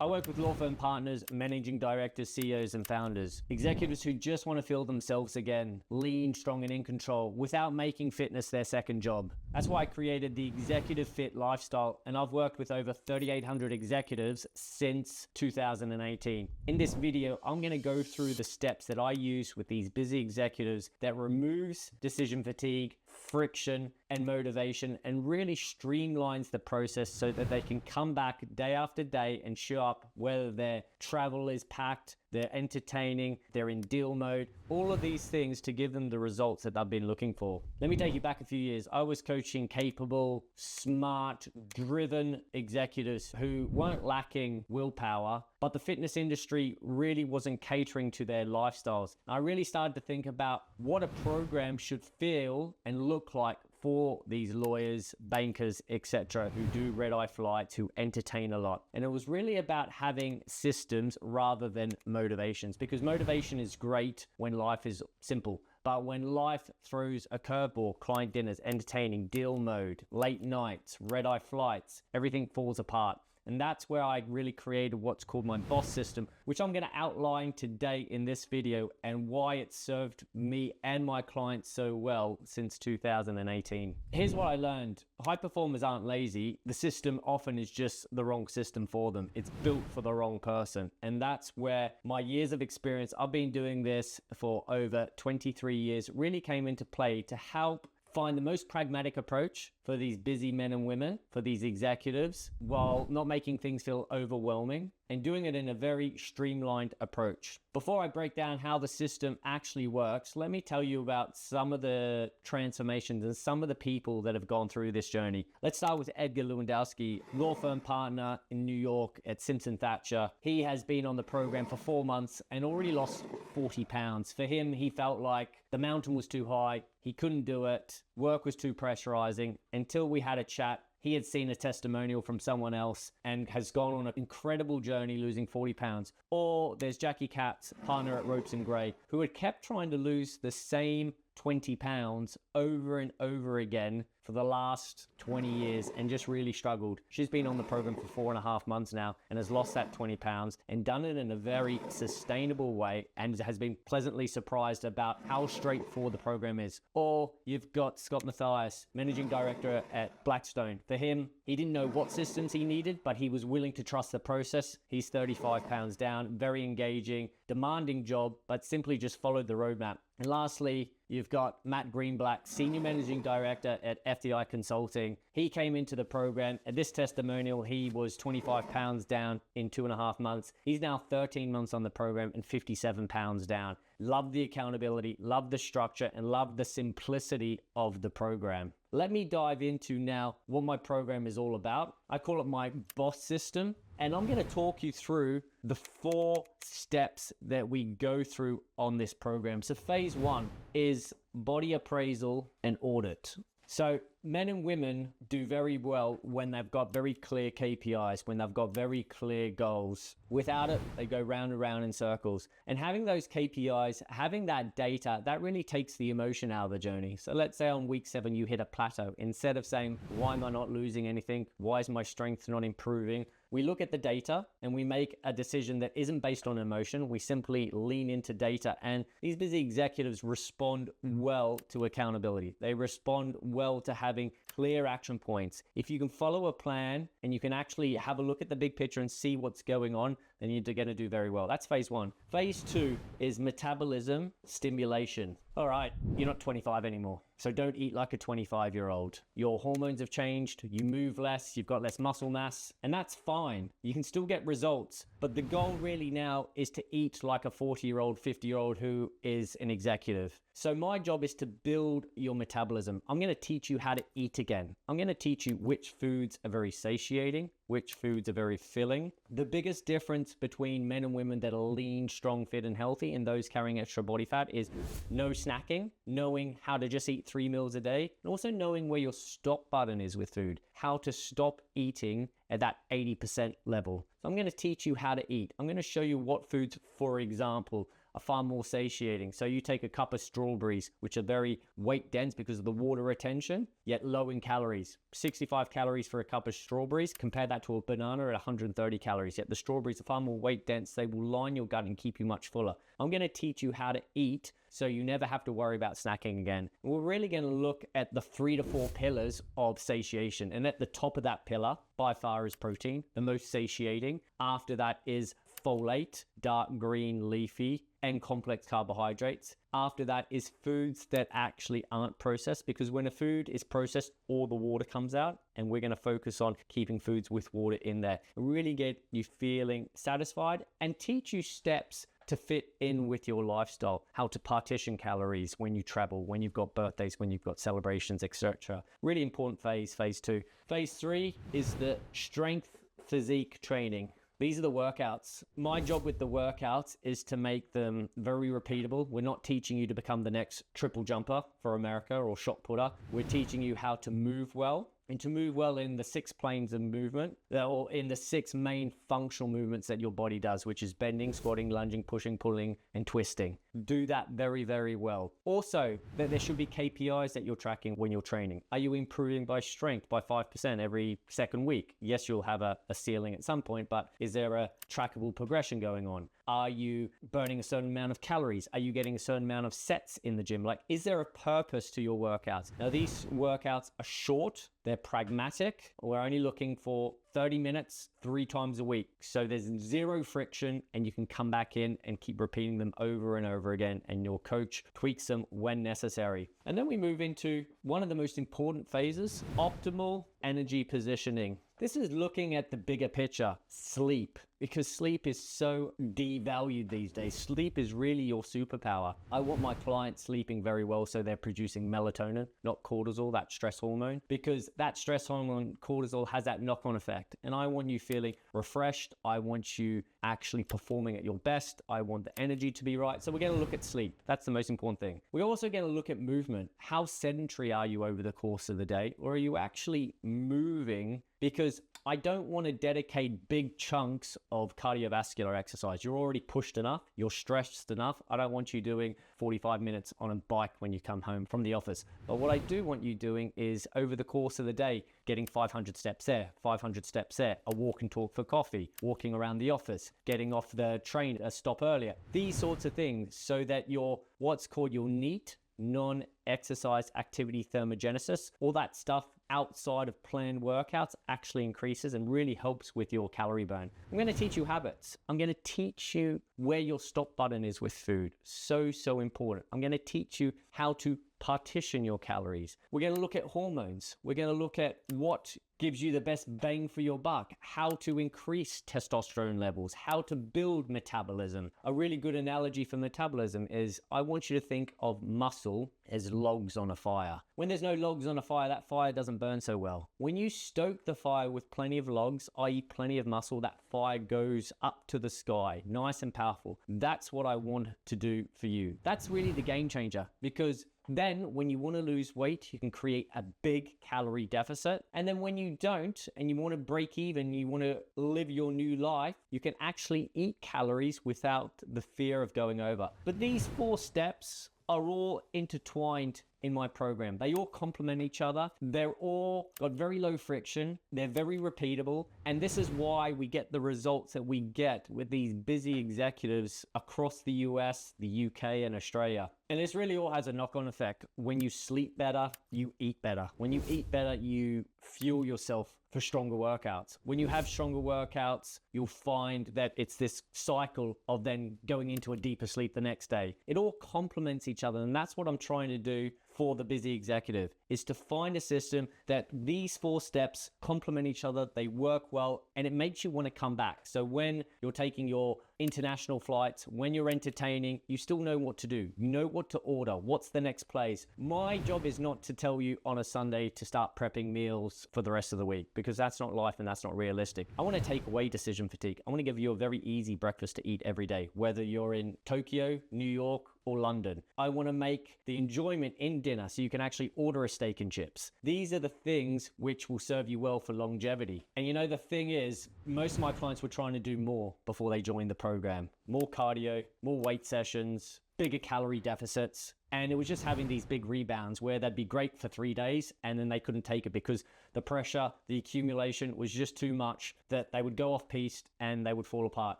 I work with law firm partners, managing directors, CEOs, and founders, executives who just want to feel themselves again, lean, strong, and in control without making fitness their second job. That's why I created the Executive Fit Lifestyle, and I've worked with over 3,800 executives since 2018. In this video, I'm going to go through the steps that I use with these busy executives that removes decision fatigue, friction, and motivation, and really streamlines the process so that they can come back day after day and show up, whether their travel is packed, they're entertaining, they're in deal mode, all of these things to give them the results that they've been looking for. Let me take you back a few years. I was coaching capable, smart, driven executives who weren't lacking willpower, but the fitness industry really wasn't catering to their lifestyles. I really started to think about what a program should feel and look like for these lawyers, bankers, etc., who do red-eye flights, who entertain a lot. And it was really about having systems rather than motivations, because motivation is great when life is simple. But when life throws a curveball, client dinners, entertaining, deal mode, late nights, red-eye flights, everything falls apart. And that's where I really created what's called my BOSS system, which I'm going to outline today in this video and why it served me and my clients so well since 2018. Here's what I learned. High performers aren't lazy. The system often is just the wrong system for them. It's built for the wrong person. And that's where my years of experience, I've been doing this for over 23 years, really came into play to help find the most pragmatic approach for these busy men and women, for these executives, while not making things feel overwhelming and doing it in a very streamlined approach. Before I break down how the system actually works, let me tell you about some of the transformations and some of the people that have gone through this journey. Let's start with Edgar Lewandowski, law firm partner in New York at Simpson Thacher. He has been on the program for 4 months and already lost 40 pounds. For him, he felt like the mountain was too high, he couldn't do it, work was too pressurizing. Until we had a chat, he had seen a testimonial from someone else and has gone on an incredible journey losing 40 pounds. Or there's Jackie Katz, partner at Ropes and Gray, who had kept trying to lose the same 20 pounds over and over again for the last 20 years and just really struggled. She's been on the program for 4.5 months now and has lost that 20 pounds and done it in a very sustainable way and has been pleasantly surprised about how straightforward the program is. Or you've got Scott Matthias, managing director at Blackstone. For him, he didn't know what systems he needed, but he was willing to trust the process. He's 35 pounds down, very engaging, demanding job, but simply just followed the roadmap. And lastly, you've got Matt Greenblatt, Senior Managing Director at FDI Consulting. He came into the program. At this testimonial, he was 25 pounds down in 2.5 months. He's now 13 months on the program and 57 pounds down. Love the accountability, love the structure, and love the simplicity of the program. Let me dive into now what my program is all about. I call it my BOSS system, and I'm going to talk you through the 4 steps that we go through on this program. So phase 1 is body appraisal and audit. So men and women do very well when they've got very clear KPIs, when they've got very clear goals. Without it, they go round and round in circles. And having those KPIs, having that data, that really takes the emotion out of the journey. So let's say on week 7, you hit a plateau. Instead of saying, why am I not losing anything? Why is my strength not improving? We look at the data and we make a decision that isn't based on emotion. We simply lean into data, and these busy executives respond well to accountability. They respond well to having clear action points. If you can follow a plan and you can actually have a look at the big picture and see what's going on, then you're going to do very well. That's phase 1. Phase 2 is metabolism stimulation. All right, you're not 25 anymore, so don't eat like a 25-year-old. Your hormones have changed, you move less, you've got less muscle mass, and that's fine. You can still get results, but the goal really now is to eat like a 40-year-old, 50-year-old who is an executive. So my job is to build your metabolism. I'm going to teach you how to eat again. I'm going to teach you which foods are very satiating, which foods are very filling. The biggest difference between men and women that are lean, strong, fit, and healthy and those carrying extra body fat is no snacking, knowing how to just eat 3 meals a day, and also knowing where your stop button is with food, how to stop eating at that 80% level. So I'm going to teach you how to eat. I'm going to show you what foods, for example, are far more satiating. So you take a cup of strawberries, which are very weight dense because of the water retention, yet low in calories. 65 calories for a cup of strawberries. Compare that to a banana at 130 calories. Yet the strawberries are far more weight dense. They will line your gut and keep you much fuller. I'm going to teach you how to eat so you never have to worry about snacking again. We're really going to look at the 3 to 4 pillars of satiation. And at the top of that pillar, by far, is protein, the most satiating. After that is folate, dark green leafy, and complex carbohydrates. After that is foods that actually aren't processed, because when a food is processed, all the water comes out, and we're going to focus on keeping foods with water in there. Really get you feeling satisfied and teach you steps to fit in with your lifestyle, how to partition calories when you travel, when you've got birthdays, when you've got celebrations, etc. Really important phase 2. Phase 3 is the strength physique training. These are the workouts. My job with the workouts is to make them very repeatable. We're not teaching you to become the next triple jumper for America or shot putter. We're teaching you how to move well, and to move well in the 6 planes of movement, or in the 6 main functional movements that your body does, which is bending, squatting, lunging, pushing, pulling, and twisting. Do that very, very well. Also, there should be KPIs that you're tracking when you're training. Are you improving by strength by 5% every second week? Yes, you'll have a ceiling at some point, but is there a trackable progression going on? Are you burning a certain amount of calories? Are you getting a certain amount of sets in the gym? Like, is there a purpose to your workouts? Now, these workouts are short, they're pragmatic. We're only looking for 30 minutes, 3 times a week. So there's 0 friction, and you can come back in and keep repeating them over and over again, and your coach tweaks them when necessary. And then we move into one of the most important phases, optimal energy positioning. This is looking at the bigger picture, sleep, because sleep is so devalued these days. Sleep is really your superpower. I want my clients sleeping very well so they're producing melatonin, not cortisol, that stress hormone, because that stress hormone, cortisol, has that knock-on effect. And I want you feeling refreshed. I want you actually performing at your best. I want the energy to be right. So we're going to look at sleep. That's the most important thing. We're also going to look at movement. How sedentary are you over the course of the day? Or are you actually moving? Because I don't want to dedicate big chunks of cardiovascular exercise. You're already pushed enough. You're stressed enough. I don't want you doing 45 minutes on a bike when you come home from the office. But what I do want you doing is, over the course of the day, getting 500 steps there, 500 steps there, a walk and talk for coffee, walking around the office, getting off the train a stop earlier. These sorts of things, so that your what's called your NEAT, non-exercise activity thermogenesis, all that stuff outside of planned workouts actually increases and really helps with your calorie burn. I'm going to teach you habits. I'm going to teach you where your stop button is with food. So important. I'm going to teach you how to partition your calories. We're going to look at hormones. We're going to look at what gives you the best bang for your buck, how to increase testosterone levels, how to build metabolism. A really good analogy for metabolism is, I want you to think of muscle as logs on a fire. When there's no logs on a fire, that fire doesn't burn so well. When you stoke the fire with plenty of logs, i.e. plenty of muscle, that fire goes up to the sky, nice and powerful. That's what I want to do for you. That's really the game changer, because then when you want to lose weight, you can create a big calorie deficit. And then when you don't, and you want to break even, you want to live your new life, you can actually eat calories without the fear of going over. But these 4 steps are all intertwined in my program. They all complement each other. They're all got very low friction. They're very repeatable. And this is why we get the results that we get with these busy executives across the US, the UK, and Australia. And this really all has a knock-on effect. When you sleep better, you eat better. When you eat better, you fuel yourself for stronger workouts. When you have stronger workouts, you'll find that it's this cycle of then going into a deeper sleep the next day. It all complements each other, and that's what I'm trying to do for the busy executive, is to find a system that these 4 steps complement each other, they work well, and it makes you want to come back. So when you're taking your international flights, when you're entertaining, you still know what to do. You know what to order. What's the next place? My job is not to tell you on a Sunday to start prepping meals for the rest of the week, because that's not life and that's not realistic. I want to take away decision fatigue. I want to give you a very easy breakfast to eat every day, whether you're in Tokyo, New York, or London. I want to make the enjoyment in dinner so you can actually order a steak and chips. These are the things which will serve you well for longevity. And you know, the thing is, most of my clients were trying to do more before they joined the program. program. More cardio, more weight sessions, bigger calorie deficits. And it was just having these big rebounds where they'd be great for 3 days and then they couldn't take it because the pressure, the accumulation was just too much that they would go off piste and they would fall apart.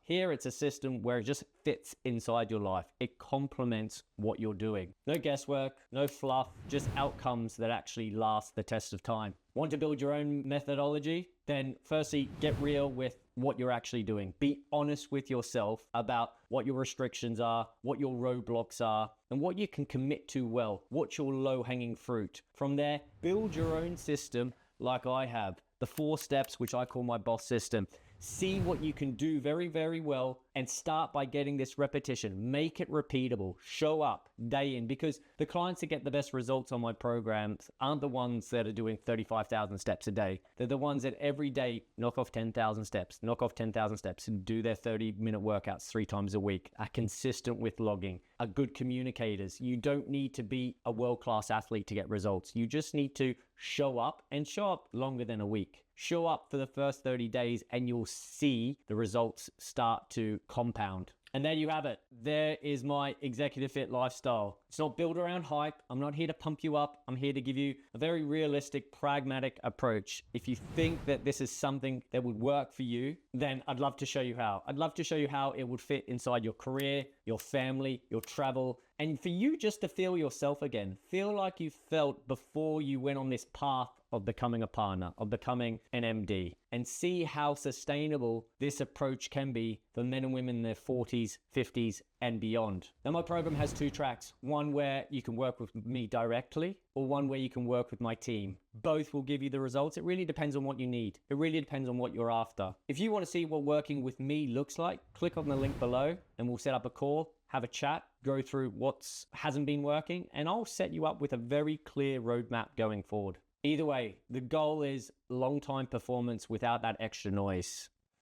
Here, it's a system where it just fits inside your life. It complements what you're doing. No guesswork, no fluff, just outcomes that actually last the test of time. Want to build your own methodology? Then firstly, get real with what you're actually doing. Be honest with yourself about what your restrictions are, what your roadblocks are, and what you can commit to well. What's your low-hanging fruit? From there, build your own system like I have. The 4 steps, which I call my boss system. See what you can do very, very well and start by getting this repetition. Make it repeatable. Show up day in, because the clients that get the best results on my programs aren't the ones that are doing 35,000 steps a day. They're the ones that every day knock off 10,000 steps, and do their 30-minute workouts 3 times a week, are consistent with logging, are good communicators. You don't need to be a world-class athlete to get results. You just need to show up, and show up longer than a week. Show up for the first 30 days and you'll see the results start to compound. And there you have it. There is my Executive Fit lifestyle. It's not built around hype. I'm not here to pump you up. I'm here to give you a very realistic, pragmatic approach. If you think that this is something that would work for you, then I'd love to show you how. I'd love to show you how it would fit inside your career, your family, your travel, and for you just to feel yourself again. Feel like you felt before you went on this path of becoming a partner, of becoming an MD, and see how sustainable this approach can be for men and women in their 40s, 50s, and beyond. Now, my program has 2 tracks, one where you can work with me directly, or one where you can work with my team. Both will give you the results. It really depends on what you need. It really depends on what you're after. If you want to see what working with me looks like, click on the link below and we'll set up a call, have a chat, go through what hasn't been working, and I'll set you up with a very clear roadmap going forward. Either way, the goal is long-time performance without that extra noise.